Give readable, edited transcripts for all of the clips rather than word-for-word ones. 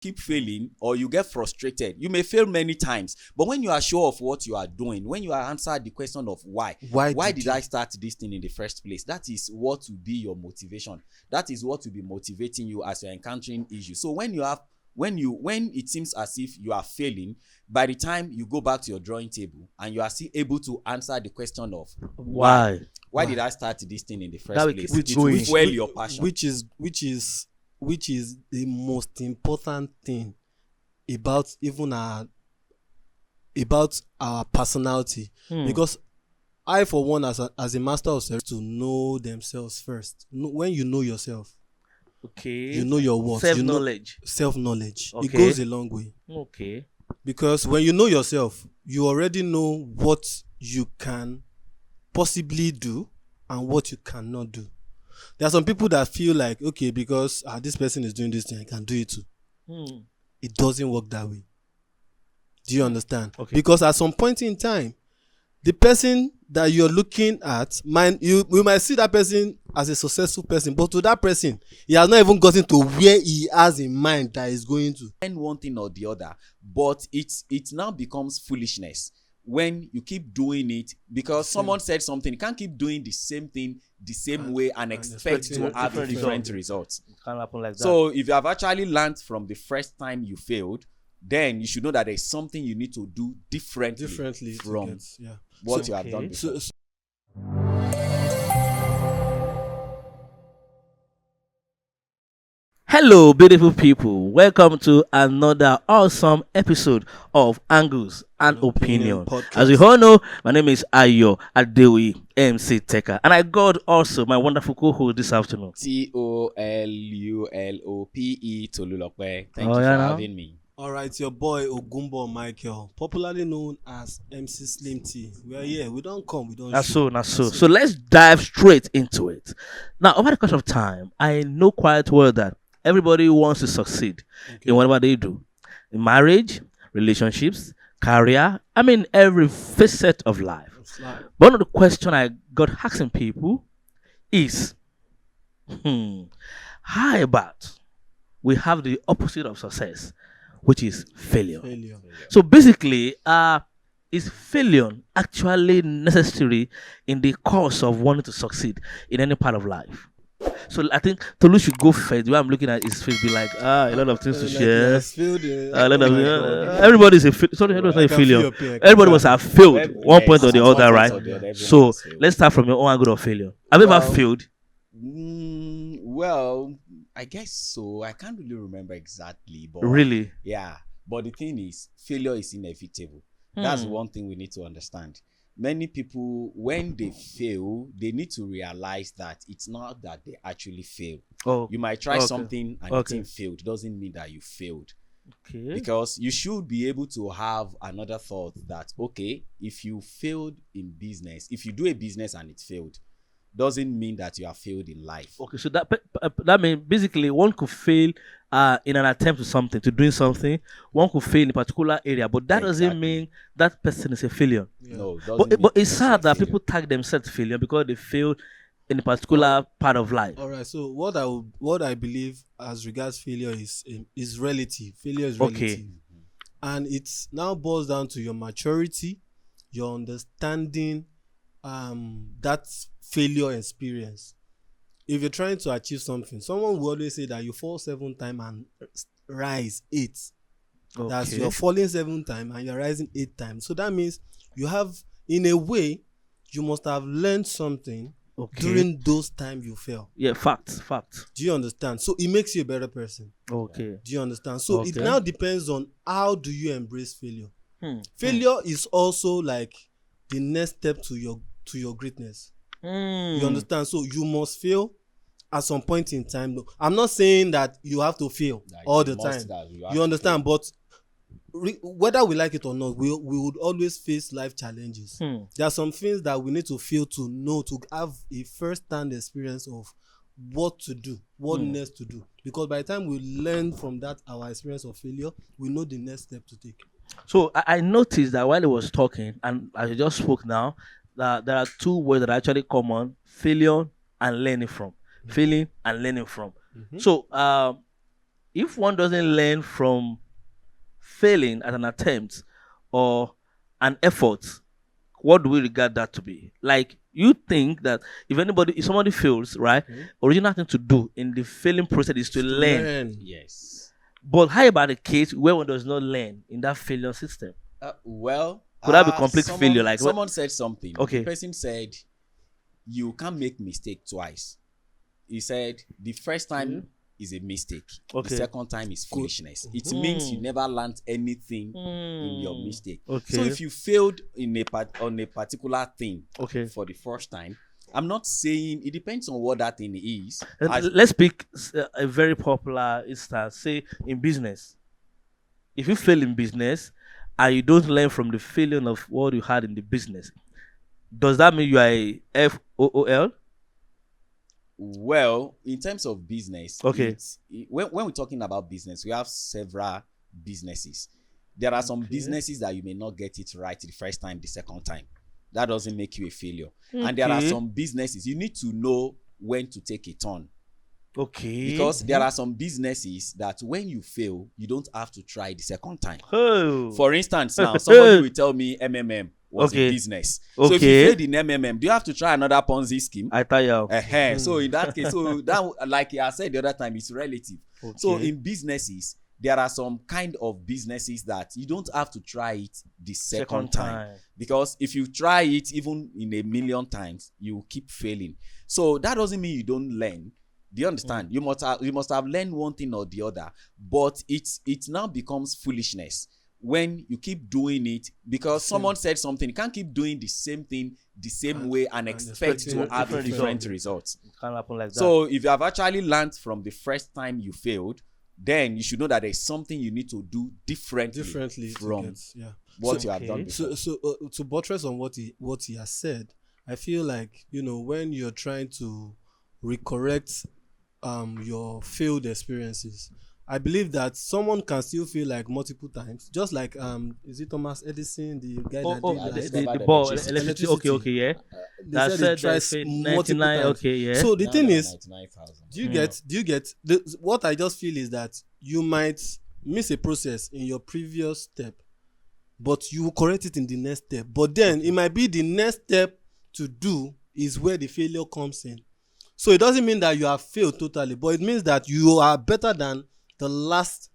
keep failing or you get frustrated. You may fail many times, but when you are sure of what you are doing, when you are answered the question of why did I start this thing in the first place, that is what will be your motivation. That is what will be motivating you as you're encountering issues. So when it seems as if you are failing, by the time you go back to your drawing table and you are still able to answer the question of why did I start this thing in the first place, it will fuel your passion. Which is the most important thing about our personality. Because I, for one, as a master of self, to know themselves first. When you know yourself, you know your worth. Self-knowledge. Okay. It goes a long way. Okay. Because when you know yourself, you already know what you can possibly do and what you cannot do. There are some people that feel like, okay, because this person is doing this thing, I can do it too. It doesn't work that way. Do you understand? Okay. Because at some point in time, the person that you're looking at, we might see that person as a successful person, but to that person, he has not even gotten to where he has in mind that he's going to. And one thing or the other, but it now becomes foolishness when you keep doing it because someone said something. You can't keep doing the same thing the same way and expect to have different results. It can't happen like that. So if you have actually learned from the first time you failed, then you should know that there's something you need to do differently from what you have done before. Hello, beautiful people. Welcome to another awesome episode of Angles and Opinion. As you all know, my name is Ayo Adewi, MC Teka. And I got also my wonderful co-host this afternoon. Tolulope Tolulokwe. Thank you for having me. All right, your boy Ogumbo Michael, popularly known as MC Slim T. We are here. We don't come. We don't. That's so. So let's dive straight into it. Now, over the course of time, I know quite well that everybody wants to succeed in whatever they do, in marriage, relationships, career. I mean, every facet of life. One of the questions I got asking people is, how about we have the opposite of success, which is failure. So basically, is failure actually necessary in the course of wanting to succeed in any part of life? So I think Tolu should go first. The way I'm looking at his face, be like, a lot of things to share. Everybody's a failure. Sorry, not a failure. Everybody must have failed one point or the other, right? So let's start from your own angle of failure. Have you ever failed? Well, I guess so. I can't really remember exactly, but really, yeah. But the thing is, failure is inevitable. That's one thing we need to understand. Many people, when they fail, they need to realize that it's not that they actually fail. You might try something and the thing failed. Doesn't mean that you failed. Because you should be able to have another thought that, okay, if you failed in business, if you do a business and it failed, doesn't mean that you have failed in life. Okay, so that means basically one could fail in an attempt to doing something. One could fail in a particular area, but that doesn't mean that person is a failure. No, but it's sad that people tag themselves failure because they failed in a particular part of life. All right. So what I believe as regards failure is relative. Failure is relative, and it now boils down to your maturity, your understanding. That failure experience. If you're trying to achieve something, someone will always say that you fall 7 times and rise 8. That's you're falling 7 times and you're rising 8 times. So that means you have, in a way, you must have learned something during those times you fell. Yeah, fact. Do you understand? So it makes you a better person. Okay. Do you understand? So it now depends on how do you embrace failure. Failure is also like the next step to your greatness. You understand? So you must fail at some point in time. No, I'm not saying that you have to fail all the time. You understand? But whether we like it or not, we would always face life challenges. There are some things that we need to feel to know, to have a first-hand experience of what to do, what next to do. Because by the time we learn from that, our experience of failure, we know the next step to take. So I noticed that while he was talking, and as you just spoke now, that there are 2 words that are actually common: failure and learning from. Failing and learning from. So if one doesn't learn from failing at an attempt or an effort, what do we regard that to be? Like, you think that if somebody fails, right, original thing to do in the failing process is to learn. Yes. But how about a case where one does not learn in that failure system? Could that be complete failure? Like, someone said something. Okay. The person said, you can't make mistake twice. He said the first time is a mistake. Okay. The second time is foolishness. It means you never learned anything in your mistake. Okay. So if you failed on a particular thing for the first time, I'm not saying, it depends on what that thing is. Let's pick a very popular instance. Say in business. If you fail in business and you don't learn from the failure of what you had in the business, does that mean you are a FOOL? Well, in terms of business, when we're talking about business, we have several businesses. There are some businesses that you may not get it right the first time, the second time. That doesn't make you a failure. And there are some businesses, you need to know when to take a turn. Okay. Because there are some businesses that when you fail, you don't have to try the second time. Oh. For instance, now, somebody will tell me MMM was a business. So if you failed in MMM, do you have to try another Ponzi scheme? I tell you. So in that case, so that, like I said the other time, it's relative. Okay. So in businesses, there are some kind of businesses that you don't have to try it the second time. Because if you try it even in a million times, you keep failing. So that doesn't mean you don't learn. Do you understand? You must have learned one thing or the other, but it now becomes foolishness when you keep doing it, because someone said something. You can't keep doing the same thing the same way and expect to have different results. It can't happen like that. So if you have actually learned from the first time you failed, then you should know that there's something you need to do differently from what you have done before. So to buttress on what he has said, I feel like, when you're trying to recorrect your failed experiences, I believe that someone can still fail like multiple times, just like is it Thomas Edison, the guy that did the ball electricity? Okay, yeah. They said he tries multiple times. Okay, yeah. So the thing is, do you get what I just feel is that you might miss a process in your previous step, but you will correct it in the next step. But then it might be the next step to do is where the failure comes in. So it doesn't mean that you have failed totally, but it means that you are better than the last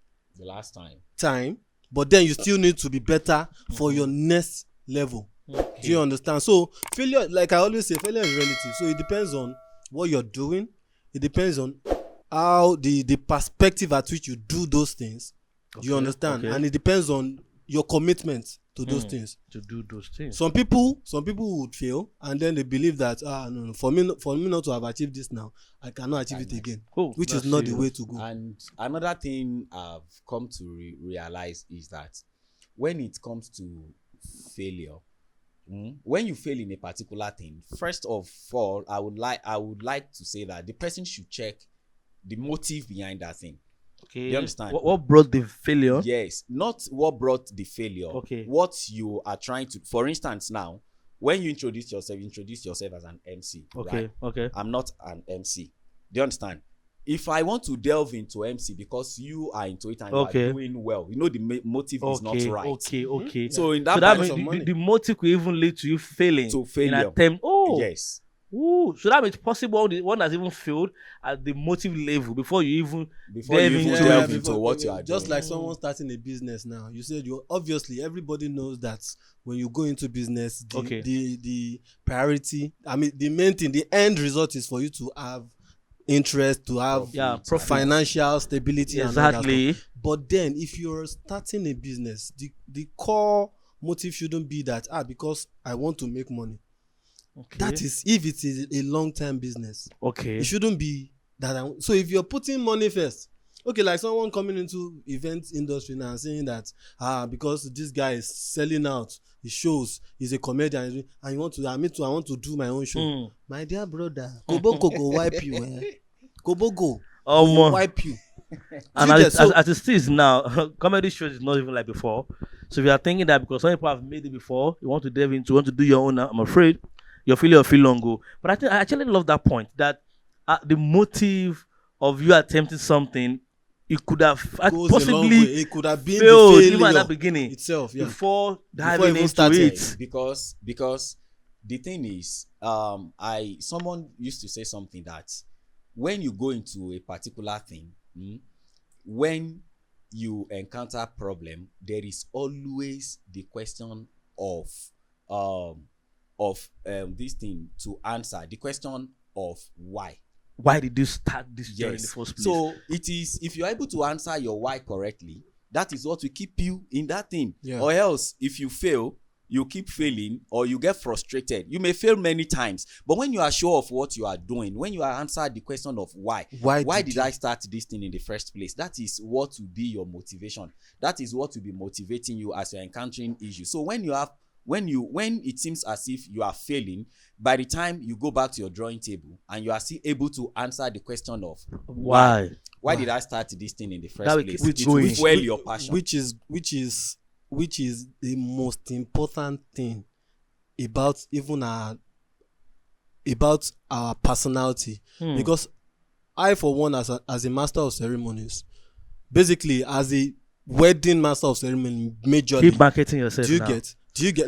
time, but then you still need to be better for your next level. Okay. Do you understand? So failure, like I always say, failure is relative. So it depends on what you're doing. It depends on how the perspective at which you do those things. Do you understand? And it depends on your commitment to those things. To do those things. Some people would fail, and then they believe that no, for me not to have achieved this now, I cannot achieve it again, which is not the way to go. And another thing I've come to realize is that when it comes to failure, when you fail in a particular thing, first of all, I would like to say that the person should check the motive behind that thing. Okay. You understand? What brought the failure? Yes, not what brought the failure. Okay. What you are trying to, for instance, now, when you introduce yourself as an MC. Okay. Right? Okay. I'm not an MC. Do you understand? If I want to delve into MC because you are into it and you are doing well, the motive is not right. Okay. So in that, so that means the motive could even lead to you failing. To failure. In attempt. Oh. Yes. Ooh, so that means possible the one that's even failed at the motive level before you even delve into what you are doing. Just like someone starting a business now, you said obviously everybody knows that when you go into business, the priority, the main thing, the end result is for you to have interest, to have financial stability. Exactly. And but then if you're starting a business, the core motive shouldn't be that because I want to make money. Okay. That is if it is a long-term business. Okay. It shouldn't be that. So if you're putting money first, like someone coming into event industry now and saying that because this guy is selling out his shows, he's a comedian, and you want to, I want to do my own show. My dear brother, Koboko go wipe you. Koboko go wipe you. And as it is now, comedy shows is not even like before. So if you are thinking that because some people have made it before, you want to delve into, want to do your own now, I'm afraid your failure will feel long ago. But I actually love that point that the motive of you attempting something it could have goes a long way. possibly It could have been failed the even at failure the beginning itself, yeah. before Before diving even into starting. it. Because the thing is, someone used to say something that when you go into a particular thing, when you encounter problem, there is always the question of this thing to answer. The question of why. Why did you start this journey in the Yes. first place? So it is, if you're able to answer your why correctly, that is what will keep you in that thing. Yeah. Or else, if you fail, you keep failing or you get frustrated. You may fail many times, but when you are sure of what you are doing, when you are answered the question of why did I start this thing in the first place, that is what will be your motivation. That is what will be motivating you as you're encountering issues. So when it seems as if you are failing, by the time you go back to your drawing table and you are still able to answer the question of why did I start this thing in the first place, it will fuel your passion. Which is the most important thing about even our personality. Because I, for one, as a master of ceremonies, basically as a wedding master of ceremony, majorly. Keep marketing yourself. Do you now. get?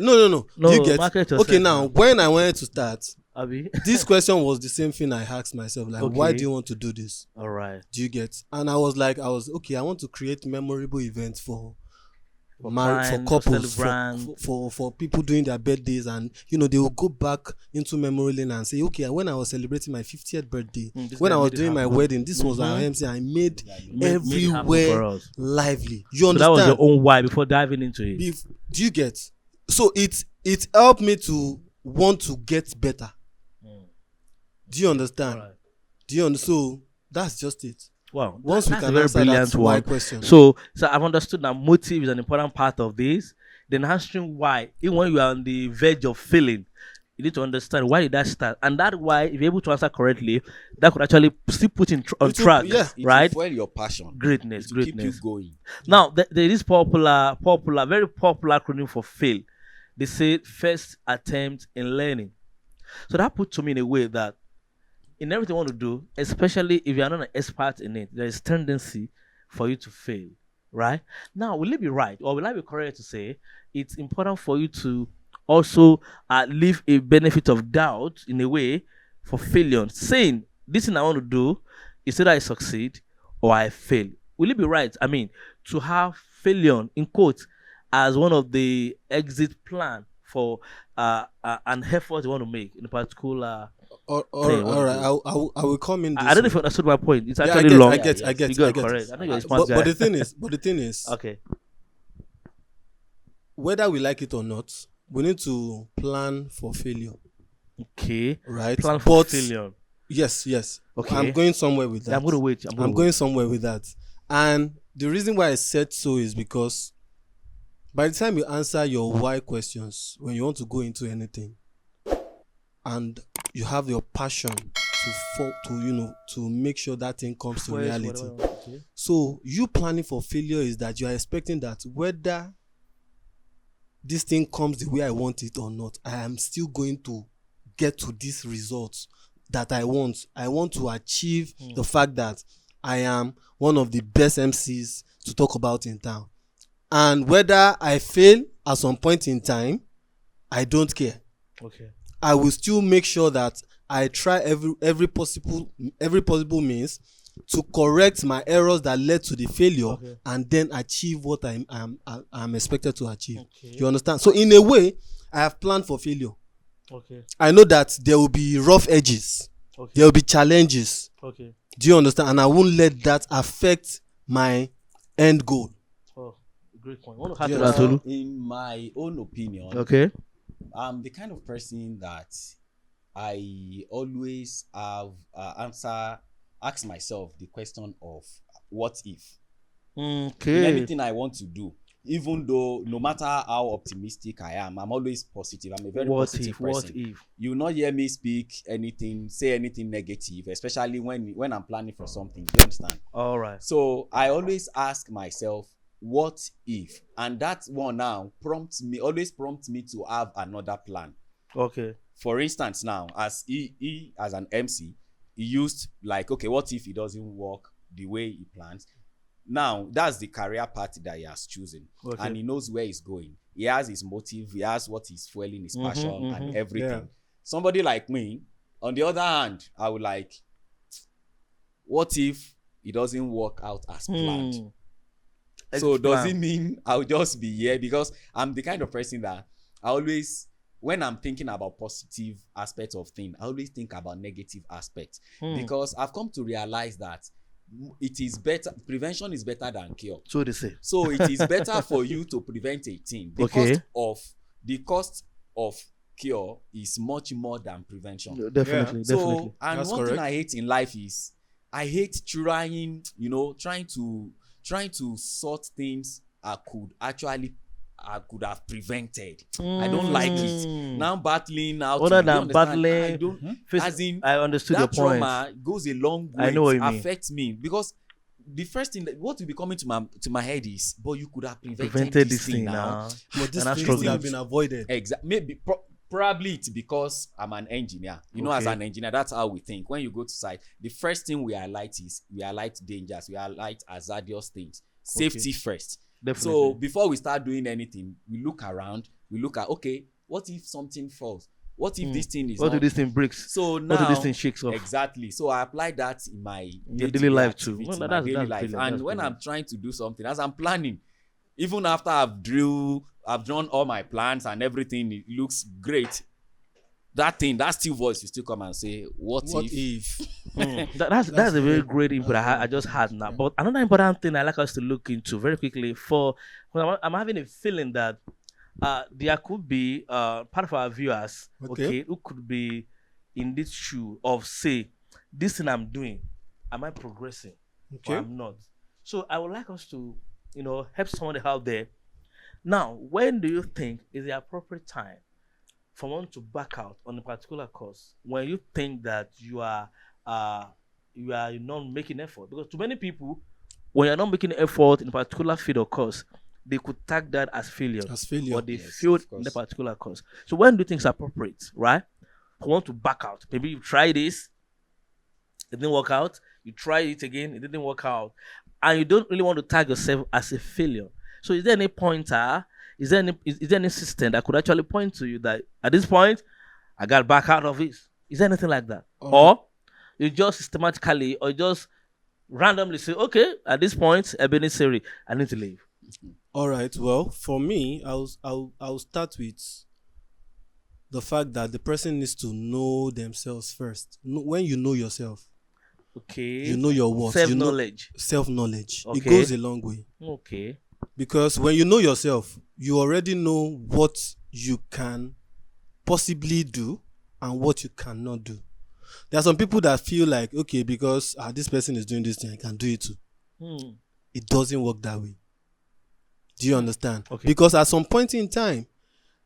No. Do you get? Market yourself. Okay, now when I wanted to start, Abi? this question was the same thing I asked myself, like, why do you want to do this? All right. Do you get? And I was okay, I want to create memorable events for couples, for people doing their birthdays, and they will go back into memory lane and say, okay, when I was celebrating my 50th birthday, when I was doing my wedding, this was our MC. I made everywhere lively. You understand? So that was your own why before diving into it. Do you get? So it helped me to want to get better. Do you understand? Right. Do you understand? So that's just it. Wow, once we that's can a very answer brilliant that one. Question. So I've understood that motive is an important part of this. Then answering why, even when you are on the verge of failing, you need to understand why did that start, and that why, if you're able to answer correctly, that could actually still put on track, right? It will fuel your passion, greatness. keep you going. Now there is popular, very popular acronym for fail. They say first attempt in learning. So that puts to me in a way that in everything you want to do, especially if you are not an expert in it, there is tendency for you to fail, right? Now, will it be right, or will I be correct to say it's important for you to also leave a benefit of doubt in a way for failure, saying this thing I want to do is either I succeed or I fail? Will it be right, I mean, to have failure in quotes as one of the exit plan for an effort you want to make in a particular all right. I will come in. I don't know if you understood my point. It's actually long. I get. You got correct. I know you're a smart guy. But the thing is, okay. Whether we like it or not, we need to plan for failure. Okay. Right. Plan for failure. Yes. Okay. I'm going somewhere with that. Yeah, I'm going to wait. I'm going somewhere with that. And the reason why I said so is because by the time you answer your why questions, when you want to go into anything, and you have your passion to make sure that thing comes to reality. Okay. So you planning for failure is that you are expecting that whether this thing comes the way I want it or not, I am still going to get to this result that I want. I want to achieve the fact that I am one of the best MCs to talk about in town. And whether I fail at some point in time, I don't care. Okay. I will still make sure that I try every possible means to correct my errors that led to the failure, and then achieve what I'm expected to achieve. Okay. You understand? So in a way, I have planned for failure. Okay. I know that there will be rough edges. Okay. There will be challenges. Okay. Do you understand? And I won't let that affect my end goal. Oh, great point. In my own opinion, okay, I'm the kind of person that I always have ask myself the question of what if. Okay. In anything I want to do, even though no matter how optimistic I am, I'm always positive. I'm a very positive person. What if? You will not hear me say anything negative, especially when I'm planning for something. Do you understand? All right. So I always ask myself, what if? And that one now always prompts me to have another plan. Okay. For instance, now as he as an MC, he used like, okay, what if it doesn't work the way he plans? Now that's the career path that he has chosen, and he knows where he's going. He has his motive, he has what he's fueling, his passion and everything. Yeah. Somebody like me, on the other hand, I would like, what if it doesn't work out as planned? So does it mean I'll just be here? Because I'm the kind of person that I always, when I'm thinking about positive aspects of things, I always think about negative aspects. Because I've come to realize that it is better, prevention is better than cure. So they say. So it is better for you to prevent a thing. The cost of cure is much more than prevention. Definitely. So, and that's one thing I hate in life is I hate trying to sort things I could have prevented. I don't like it. Now battling out. Other than battling, I understood your point. Trauma goes a long way. I know what you mean. Affects me because the first thing what will be coming to my head is, but you could have prevented this thing now. But this thing would have been avoided. Exactly. Maybe probably it's because I'm an engineer. You know, as an engineer, that's how we think. When you go to site, the first thing we highlight is we highlight dangers, we highlight hazardous things. Safety first. Definitely. So before we start doing anything, we look around, we look at, okay, what if something falls? What if this thing is what if this thing breaks? So now, what if this thing shakes off? Exactly. So I apply that in my daily life too. That's daily life. And when I'm trying to do something, as I'm planning, even after I've drawn all my plans and everything, it looks great. That still voice will still come and say, what if? That's a very great input I just had now. But another important thing I like us to look into very quickly I'm having a feeling that there could be part of our viewers, who could be in this shoe of, say, this thing I'm doing, am I progressing or I'm not? So I would like us to, help someone out there. Now, when do you think is the appropriate time for one to back out on a particular course when you think that you are not making effort? Because to many people, when you're not making effort in a particular field or course, they could tag that as failure. Or they failed in the particular course. So when do you think it's appropriate, right? For one to back out. Maybe you try this, it didn't work out. You try it again, it didn't work out. And you don't really want to tag yourself as a failure. So is there any pointer? Is there any system that could actually point to you that at this point, I got back out of it? Is there anything like that? Or you just systematically or just randomly say, okay, at this point, Ebenezer, I need to leave. All right. Well, for me, I'll start with the fact that the person needs to know themselves first. When you know yourself, you know your worth. Self-knowledge. Self-knowledge. It goes a long way. Okay. Because when you know yourself, you already know what you can possibly do and what you cannot do. There are some people that feel like, okay, because this person is doing this thing, I can do it too. It doesn't work that way. Do you understand? Okay. Because at some point in time,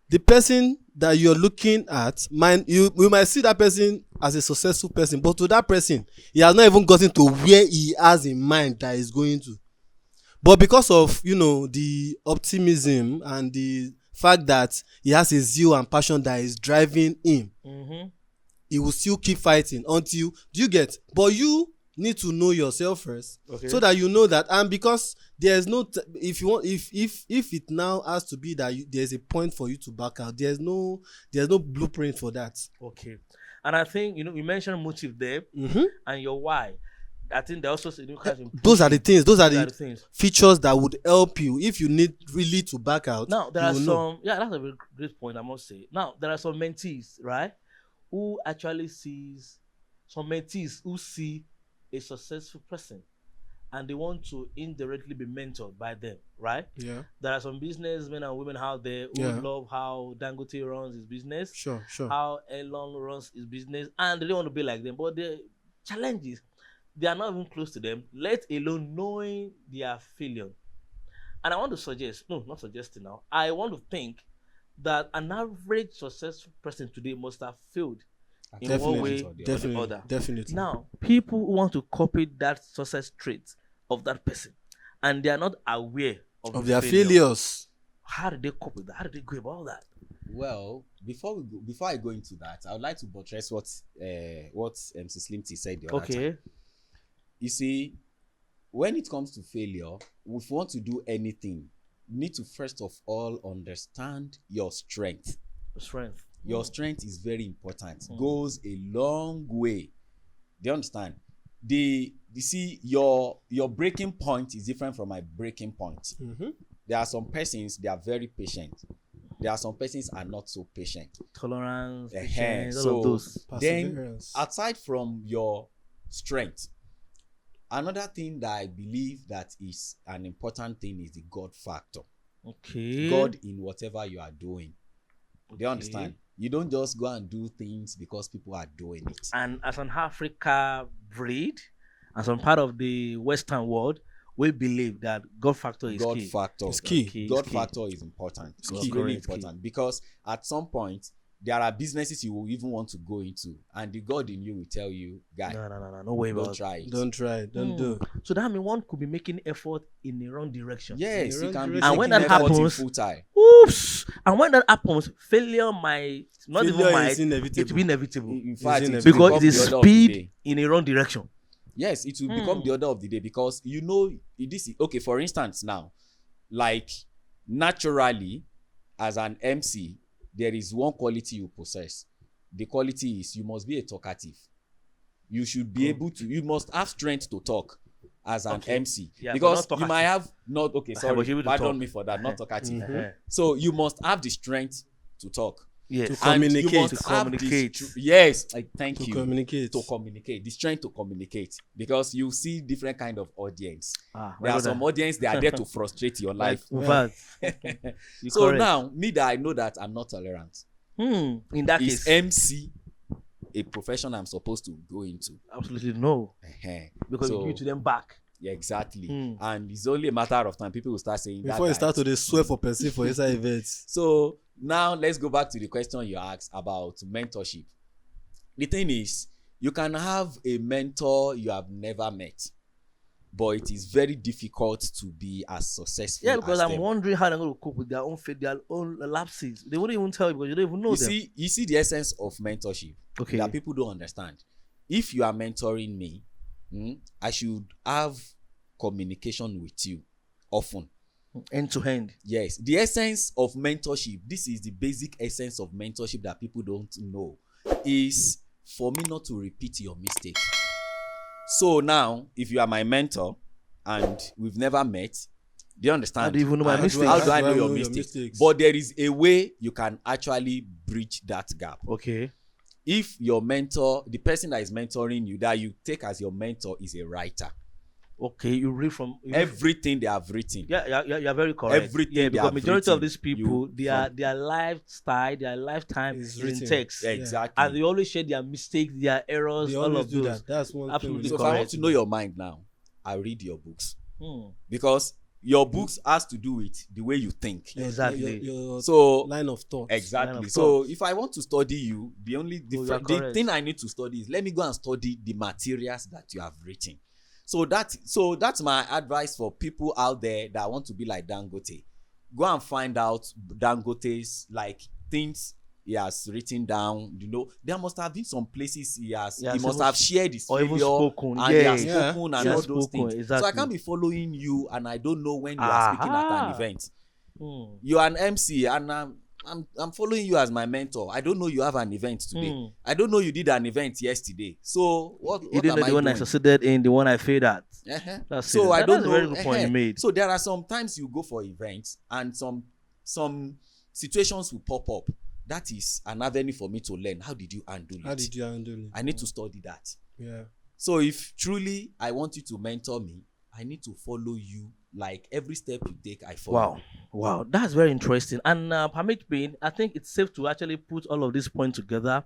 the person that you're looking at, we might see that person as a successful person, but to that person, he has not even gotten to where he has in mind that he's going to. But because of, the optimism and the fact that he has a zeal and passion that is driving him, he will still keep fighting until, do you get? But you need to know yourself first, so that you know that, and because there's no, if it now has to be that there's a point for you to back out, there's no blueprint for that. Okay. And I think, you mentioned motive there, and your why. I think there also those are the things. Those are the features that would help you if you need really to back out. Now there are some. Yeah, that's a very great point, I must say. Now there are some mentees, right, who actually see a successful person, and they want to indirectly be mentored by them, right? Yeah. There are some businessmen and women out there who love how Dangote runs his business. Sure. How Elon runs his business, and they don't want to be like them. But the challenge is, they are not even close to them, let alone knowing their failure. And I want to suggest, not suggesting now, I want to think that an average successful person today must have failed in one way or the other. Definitely. Now, people who want to copy that success trait of that person, and they are not aware of their failures. How do they cope with that? How do they go about that? Well, before I go into that, I would like to buttress what MC Slim T said the other time. You see, when it comes to failure, if you want to do anything, you need to first of all understand your strength. Your strength is very important. Goes a long way. Do you understand? You see, your breaking point is different from my breaking point. There are some persons, they are very patient. There are some persons are not so patient. Tolerance, patience, all of those. Then, aside from your strength, another thing that I believe that is an important thing is the God factor. Okay. God in whatever you are doing. Do you understand? You don't just go and do things because people are doing it. And as an Africa breed, as some part of the Western world, we believe that God factor is God key. factor is key. God factor is important. It's really important because at some point there are businesses you will even want to go into, and the God in you will tell you, guy, no way, don't try it. Don't try it. Don't do it. So that means one could be making effort in the wrong direction. Yes, you can be and when that effort in happens, full time. oops. And when that happens, failure might not Failure even might, is inevitable. it will be inevitable. In fact, it will Because become it is the order of the day. speed in a wrong direction. Yes, it will become the order of the day because you know this is okay. For instance, now, like naturally, as an MC, there is one quality you possess. The quality is you must be a talkative. You should be able to. You must have strength to talk as an MC because you might have not. Okay, sorry, pardon me for that. Not talkative. So you must have the strength to talk. Yes. To communicate. Yes, like thank you. Communicate. To communicate. The strength to communicate. Because you see different kind of audience. There are some audience, they are there to frustrate your life. So now, me that I know that I'm not tolerant. In that is case. MC a profession I'm supposed to go into? Absolutely no. Because you give to them back. Yeah, exactly. And it's only a matter of time. People will start saying before you start to swear for person for inside events. So now let's go back to the question you asked about mentorship. The thing is, you can have a mentor you have never met, but it is very difficult to be as successful. Yeah, because as I'm them. wondering how they're going to cope with their own faith, their own lapses. They wouldn't even tell you because you don't even know them. You see the essence of mentorship that people don't understand. If you are mentoring me, I should have communication with you often. End to end. Yes. The essence of mentorship, this is the basic essence of mentorship that people don't know, is for me not to repeat your mistake. So now, if you are my mentor and we've never met, do you understand? How do you even know my mistakes? How do I know your mistakes? But there is a way you can actually bridge that gap. Okay. If your mentor, the person that is mentoring you, that you take as your mentor, is a writer. Okay, you read from everything they have written. Yeah, you're very correct. Everything. Yeah, because majority of these people, their lifestyle, their lifetime is in text. Yeah, exactly. And they always share their mistakes, their errors, they all of do those. That. That's one absolutely thing. So if I want to know your mind now, I read your books. Because your books has to do with the way you think. Exactly. Your so line of thought. Exactly. So if I want to study you, the thing I need to study is let me go and study the materials that you have written. So that's my advice for people out there that want to be like Dangote. Go and find out Dangote's like things he has written down. You know, there must have been some places he must have shared his failure even spoken. And he has spoken and all those things. Exactly. So I can't be following you and I don't know when you are speaking at an event. You are an MC and I'm following you as my mentor. I don't know you have an event today. I don't know you did an event yesterday. So what you didn't know the one I succeeded in, the one I failed at. So I don't know. That's a very good point you made. So there are some times you go for events and some situations will pop up. That is an avenue for me to learn. How did you handle it? I need to study that. Yeah. So if truly I want you to mentor me, I need to follow you. Like every step you take, I follow. Wow, that's very interesting. And permit me, I think it's safe to actually put all of these points together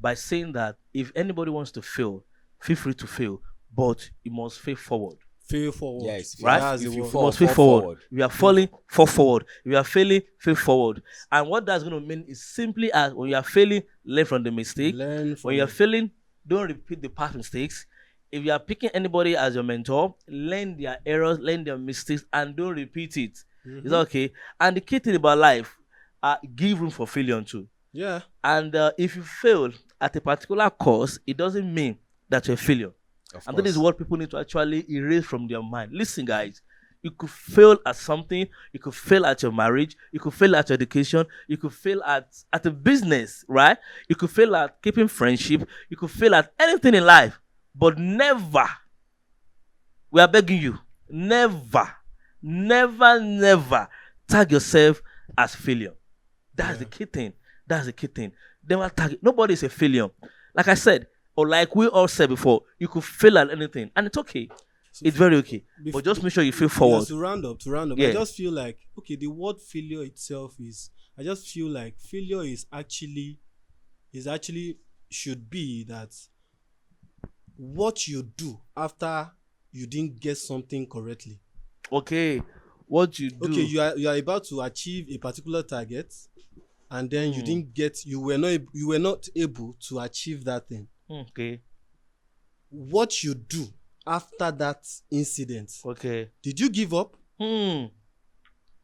by saying that if anybody wants to fail, feel free to fail, but you must fail forward. Fail forward. Yes, right. If you fall forward. If you are falling, fall forward. If you are failing, fail forward. And what that's going to mean is simply as when you are failing, learn from the mistake. When you are failing, don't repeat the past mistakes. If you are picking anybody as your mentor, learn their errors, learn their mistakes, and don't repeat it. It's okay. And the key thing about life, give room for failure too. Yeah. And if you fail at a particular course, it doesn't mean that you're a failure. And that is what people need to actually erase from their mind. Listen, guys, you could fail at something. You could fail at your marriage. You could fail at your education. You could fail at a business, right? You could fail at keeping friendship. You could fail at anything in life. But never, we are begging you, never tag yourself as failure. That's the key thing. That's the key thing. Never tag it. Nobody is a failure. Like I said, or like we all said before, you could fail at anything. And it's okay. It's very okay. But just make sure you feel forward. To round up. Yeah. I just feel like, okay, the word failure itself I just feel like failure is actually should be that what you do after you didn't get something correctly. Okay. What you do. Okay, you are about to achieve a particular target, and then you were not able to achieve that thing. Okay. What you do after that incident. Okay. Did you give up? Did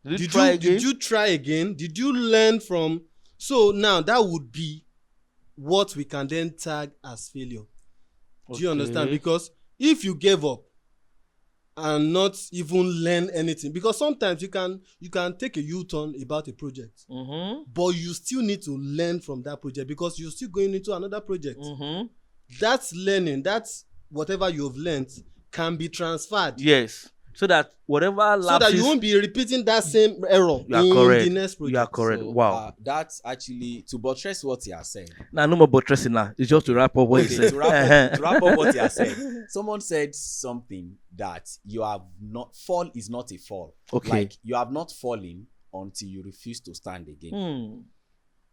you try again? Did you try again? Did you learn from? So now that would be what we can then tag as failure. Do you understand? Because if you gave up and not even learn anything, because sometimes you can take a U-turn about a project, but you still need to learn from that project because you're still going into another project. That's learning. That's whatever you've learned can be transferred. Yes. So that whatever lapses, so that you won't be repeating that same error in the next project. You are correct. So, wow. That's actually to buttress what you are saying. Nah, no more buttressing now. It's just to wrap up what you said. To wrap up what you are saying. Someone said something that you have not fall is not a fall. Okay. Like you have not fallen until you refuse to stand again.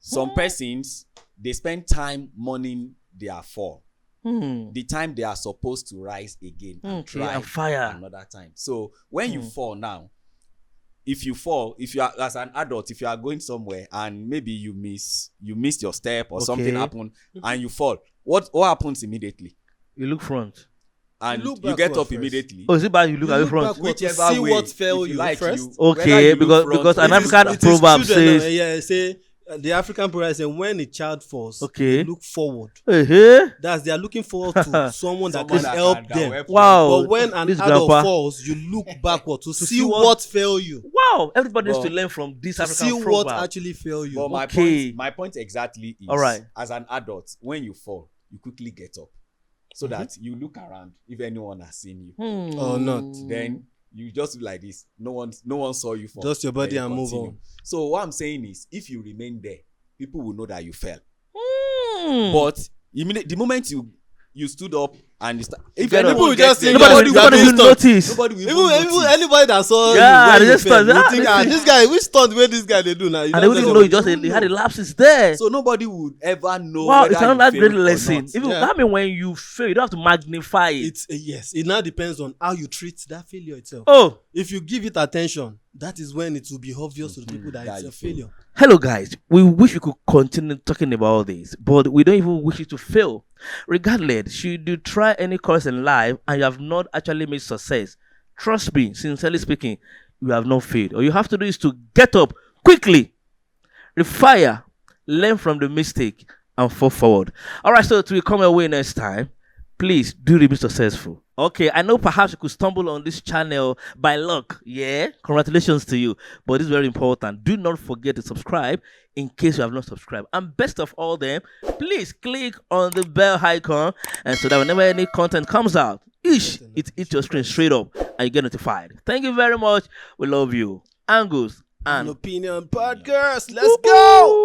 Some persons, they spend time mourning their fall. The time they are supposed to rise again and try and fire another time. So when you fall now, if you are as an adult, if you are going somewhere and maybe you missed your step or something happened and you fall, what happens immediately? You look front and you get up immediately. Oh, is it bad you look at the front? Whichever see way, what fell you like first. Okay, because an African proverb says, say the African proverb says when a child falls, they look forward. They are looking forward to someone that can help them. Wow. But when an adult falls, you look backward to see what fell you. Wow. Everybody needs to learn from this African proverb. See what actually fell you. But my point exactly is, as an adult, when you fall, you quickly get up so that you look around if anyone has seen you or not. Then you just do like this. No one saw you fall. Just your body and move on. So what I'm saying is, if you remain there, people will know that you fell. But the moment you stood up and you start, if people will just think nobody will notice. Nobody will even anybody that saw they just fell, think, this guy, which stunt where this guy they do now? And they wouldn't know he had a lapses there. So nobody would ever know. Wow, it's another great lesson. Even that means when you fail, you don't have to magnify it. Yes, it now depends on how you treat that failure itself. Oh, if you give it attention, that is when it will be obvious to the people that it's a failure. Hello guys, we wish we could continue talking about all this, but we don't even wish you to fail. Regardless, should you try any course in life and you have not actually made success, trust me, sincerely speaking, you have not failed. All you have to do is to get up quickly, refire, learn from the mistake, and fall forward. Alright, so till we come away next time, please do remain successful. Okay, I know perhaps you could stumble on this channel by luck. Yeah, congratulations to you. But it's very important. Do not forget to subscribe in case you have not subscribed. And best of all them, please click on the bell icon, and so that whenever any content comes out, it hits your screen straight up and you get notified. Thank you very much. We love you. Angus and Opinion Podcast. Let's go.